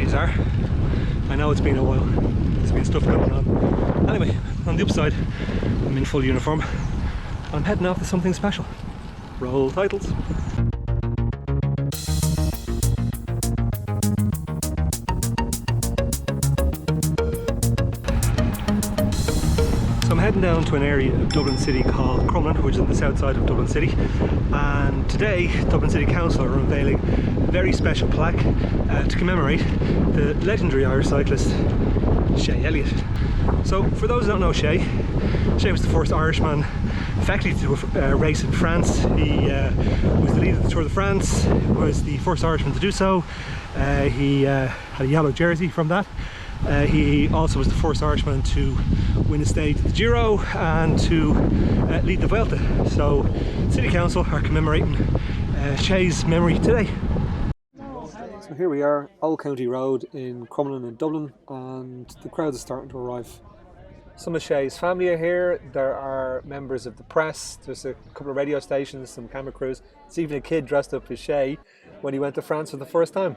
these are. I know it's been a while, there's been stuff going on. Anyway, on the upside, I'm in full uniform. I'm heading off to something special. Roll titles. So I'm heading down to an area of Dublin City called Crumlin, which is on the south side of Dublin City, and today Dublin City Council are unveiling a very special plaque to commemorate the legendary Irish cyclist Shay Elliott. So for those who don't know Shay was the first Irishman effectively to do a race in France. He was the leader of the Tour de France, was the first Irishman to do so. He had a yellow jersey from that. He also was the first Irishman to win a stage at the Giro and to lead the Vuelta. So City Council are commemorating Shay's memory today. So here we are, Old County Road in Crumlin in Dublin, and the crowds are starting to arrive. Some of Shay's family are here, there are members of the press, there's a couple of radio stations, some camera crews, there's even a kid dressed up as Shay when he went to France for the first time.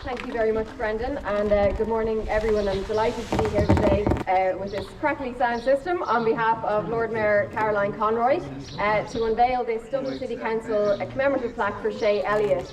Thank you very much, Brendan, and good morning everyone. I'm delighted to be here today with this crackly sound system on behalf of Lord Mayor Caroline Conroy to unveil this Dublin City Council commemorative plaque for Shay Elliott.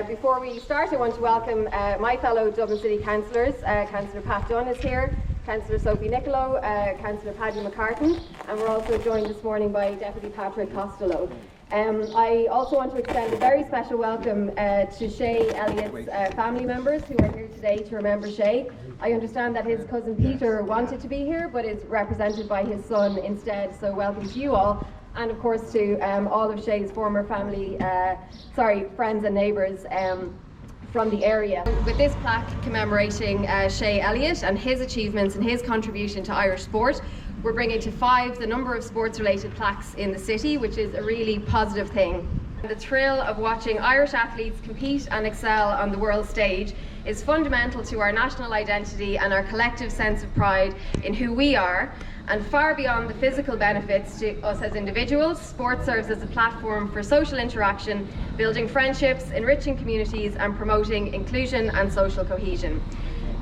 Before we start, I want to welcome my fellow Dublin City councillors. Councillor Pat Dunn is here, Councillor Sophie Nicolo, Councillor Paddy McCartan, and we're also joined this morning by Deputy Patrick Costello. I also want to extend a very special welcome to Shay Elliott's family members who are here today to remember Shay. I understand that his cousin Peter wanted to be here but is represented by his son instead, so welcome to you all, and of course to all of Shay's former family, friends and neighbours from the area. With this plaque commemorating Shay Elliott and his achievements and his contribution to Irish sport, we're bringing to 5 the number of sports-related plaques in the city, which is a really positive thing. The thrill of watching Irish athletes compete and excel on the world stage is fundamental to our national identity and our collective sense of pride in who we are. And far beyond the physical benefits to us as individuals, sport serves as a platform for social interaction, building friendships, enriching communities, and promoting inclusion and social cohesion.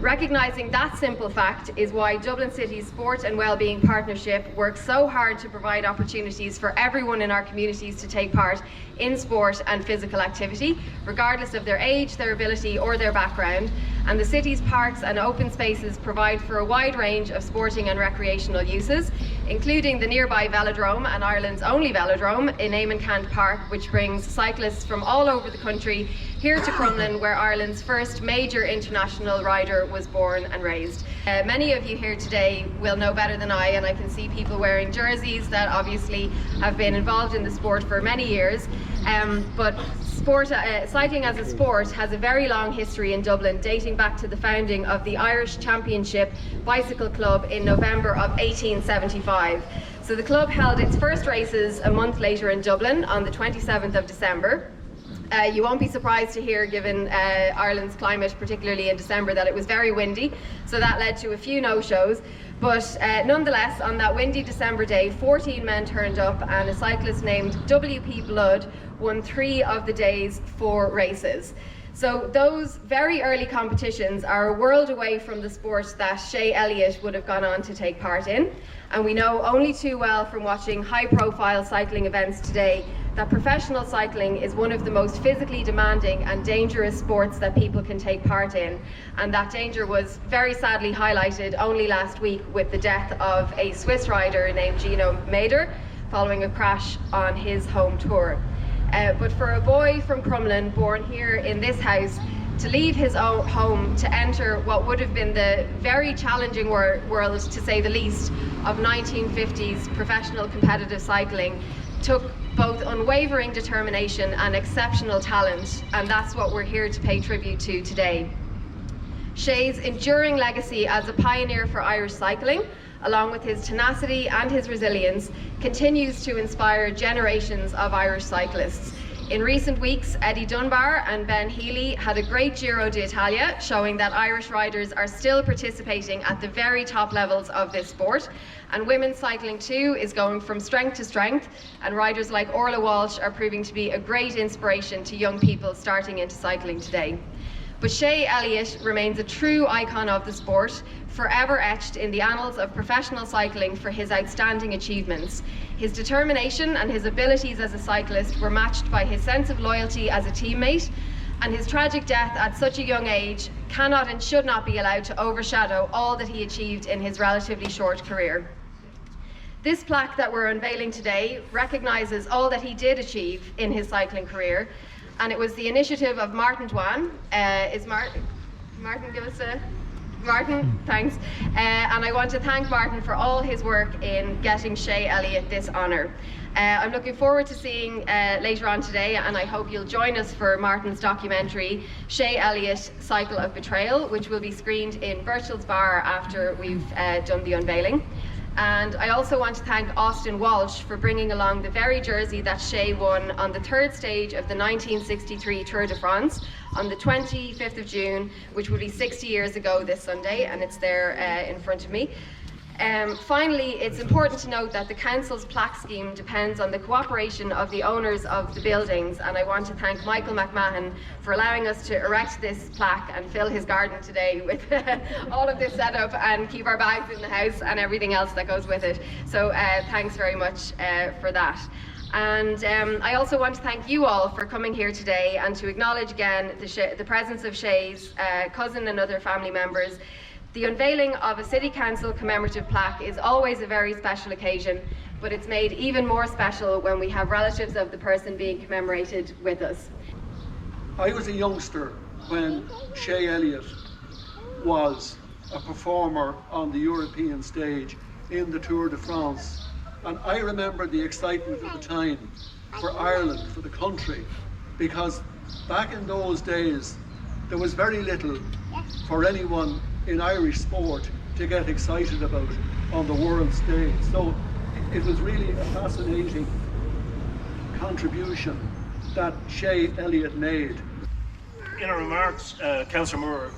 Recognising that simple fact is why Dublin City's Sport and Wellbeing Partnership works so hard to provide opportunities for everyone in our communities to take part in sport and physical activity, regardless of their age, their ability or their background. And the city's parks and open spaces provide for a wide range of sporting and recreational uses, including the nearby velodrome and Ireland's only velodrome in Eamon Park, which brings cyclists from all over the country here to Crumlin, where Ireland's first major international rider was born and raised. Many of you here today will know better than I, and I can see people wearing jerseys that obviously have been involved in the sport for many years. But cycling as a sport has a very long history in Dublin, dating back to the founding of the Irish Championship Bicycle Club in November of 1875. So the club held its first races a month later in Dublin on the 27th of December. You won't be surprised to hear, given Ireland's climate, particularly in December, that it was very windy, so that led to a few no-shows. But nonetheless, on that windy December day, 14 men turned up, and a cyclist named W.P. Blood won 3 of the day's 4 races. So those very early competitions are a world away from the sport that Shay Elliott would have gone on to take part in. And we know only too well from watching high-profile cycling events today that professional cycling is one of the most physically demanding and dangerous sports that people can take part in. And that danger was very sadly highlighted only last week with the death of a Swiss rider named Gino Mader following a crash on his home tour. But for a boy from Crumlin, born here in this house, to leave his own home to enter what would have been the very challenging world, to say the least, of 1950s professional competitive cycling took both unwavering determination and exceptional talent, and that's what we're here to pay tribute to today. Shay's enduring legacy as a pioneer for Irish cycling, along with his tenacity and his resilience, continues to inspire generations of Irish cyclists. In recent weeks, Eddie Dunbar and Ben Healy had a great Giro d'Italia, showing that Irish riders are still participating at the very top levels of this sport. And women's cycling too is going from strength to strength, and riders like Orla Walsh are proving to be a great inspiration to young people starting into cycling today. But Shay Elliott remains a true icon of the sport, forever etched in the annals of professional cycling for his outstanding achievements. His determination and his abilities as a cyclist were matched by his sense of loyalty as a teammate, and his tragic death at such a young age cannot and should not be allowed to overshadow all that he achieved in his relatively short career. This plaque that we're unveiling today recognises all that he did achieve in his cycling career, and it was the initiative of Martin Dwan. Martin, give us a... Martin, thanks. And I want to thank Martin for all his work in getting Shay Elliott this honour. I'm looking forward to seeing later on today, and I hope you'll join us for Martin's documentary, Shay Elliott, Cycle of Betrayal, which will be screened in Birchall's Bar after we've done the unveiling. And I also want to thank Austin Walsh for bringing along the very jersey that Shay won on the third stage of the 1963 Tour de France on the 25th of June, which will be 60 years ago this Sunday, and it's there in front of me. Finally, it's important to note that the council's plaque scheme depends on the cooperation of the owners of the buildings, and I want to thank Michael McMahon for allowing us to erect this plaque and fill his garden today with all of this setup and keep our bags in the house and everything else that goes with it. So thanks very much for that. And I also want to thank you all for coming here today and to acknowledge again the presence of Shay's cousin and other family members. The unveiling of a City Council commemorative plaque is always a very special occasion, but it's made even more special when we have relatives of the person being commemorated with us. I was a youngster when Shay Elliott was a performer on the European stage in the Tour de France, and I remember the excitement at the time for Ireland, for the country, because back in those days there was very little for anyone in Irish sport to get excited about on the world stage. So it was really a fascinating contribution that Shay Elliott made. In her remarks, Councillor Moore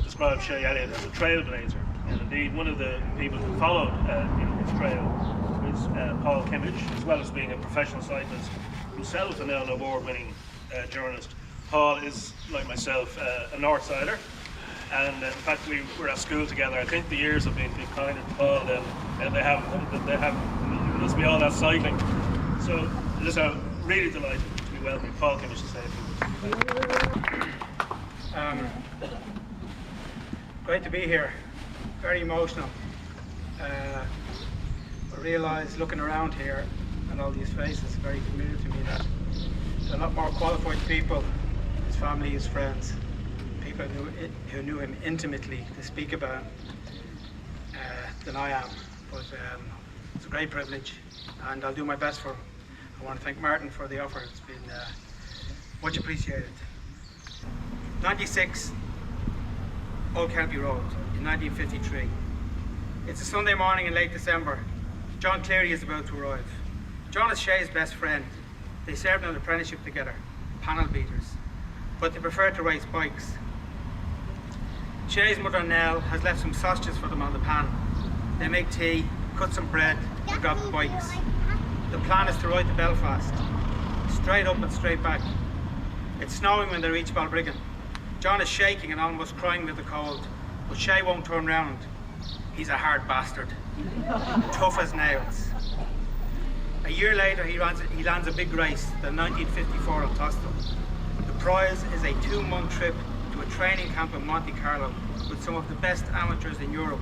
described Shay Elliott as a trailblazer, and indeed one of the people who followed in his trail was Paul Kimmage, as well as being a professional cyclist himself and now an award-winning journalist. Paul is, like myself, a Northsider. And in fact, we were at school together. I think the years have been kinder to Paul than they have. It must be all that cycling. So just really delighted to be welcoming Paul Kimmage to say a few. Great to be here. Very emotional. I realise looking around here and all these faces, very familiar to me, that there are a lot more qualified people, his family, his friends, who knew him intimately to speak about than I am, but it's a great privilege and I'll do my best for him. I want to thank Martin for the offer. It's been much appreciated. 96 Old County Road in 1953. It's a Sunday morning in late December. John Cleary is about to arrive. John is Shay's best friend. They served an apprenticeship together, panel beaters, but they prefer to race bikes. Shay's mother Nell has left some sausages for them on the pan. They make tea, cut some bread, and grab the bikes. The plan is to ride to Belfast, straight up and straight back. It's snowing when they reach Balbriggan. John is shaking and almost crying with the cold, but Shay won't turn round. He's a hard bastard, tough as nails. A year later, he lands a big race, the 1954 on Tostel. The prize is a 2-month trip to a training camp in Monte Carlo with some of the best amateurs in Europe.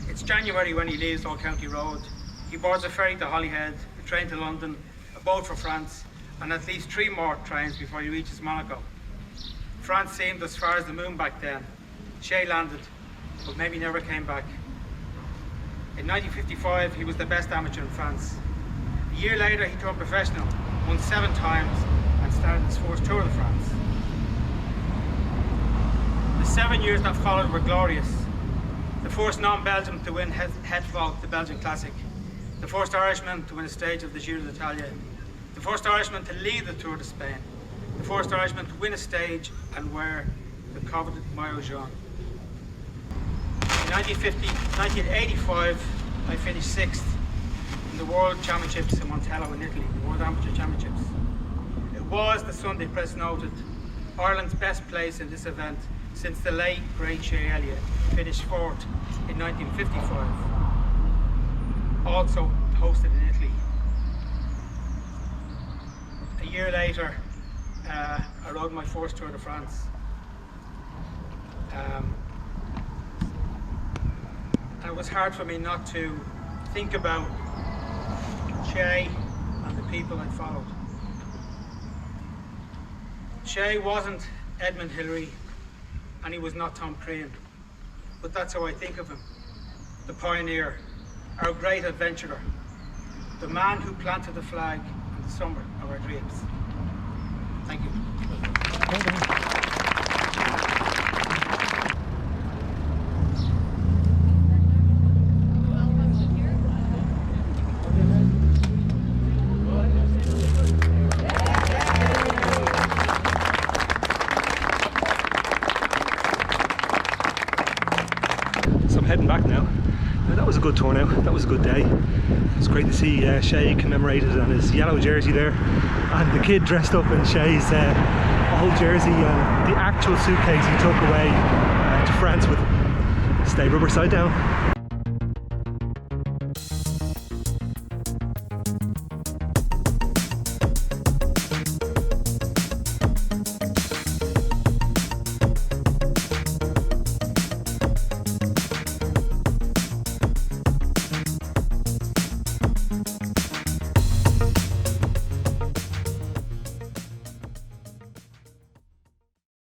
It's January when he leaves Old County Road. He boards a ferry to Holyhead, a train to London, a boat for France, and at least 3 more trains before he reaches Monaco. France seemed as far as the moon back then. Shay landed, but maybe never came back. In 1955, he was the best amateur in France. A year later, he turned professional, won 7 times, and started his first Tour de France. The 7 years that followed were glorious. The first non-Belgian to win Het Volk, the Belgian Classic. The first Irishman to win a stage of the Giro d'Italia. The first Irishman to lead the Tour de Spain, the first Irishman to win a stage and wear the coveted Maillot jaune. In 1985, I finished 6th in the World Championships in Montello in Italy, the World Amateur Championships. It was, the Sunday press noted, Ireland's best place in this event since the late great Shay Elliott finished 4th in 1955, also hosted in Italy. A year later, I rode my first Tour de France. And it was hard for me not to think about Shay and the people I'd followed. Shay wasn't Edmund Hillary and he was not Tom Crean, but that's how I think of him. The pioneer, our great adventurer, the man who planted the flag in the summer of our dreams. Thank you. So I'm heading back now. That was a good tour now, that was a good day. It's great to see Shay commemorated on his yellow jersey there, and the kid dressed up in Shay's old jersey and the actual suitcase he took away to France with. Stay rubber side down.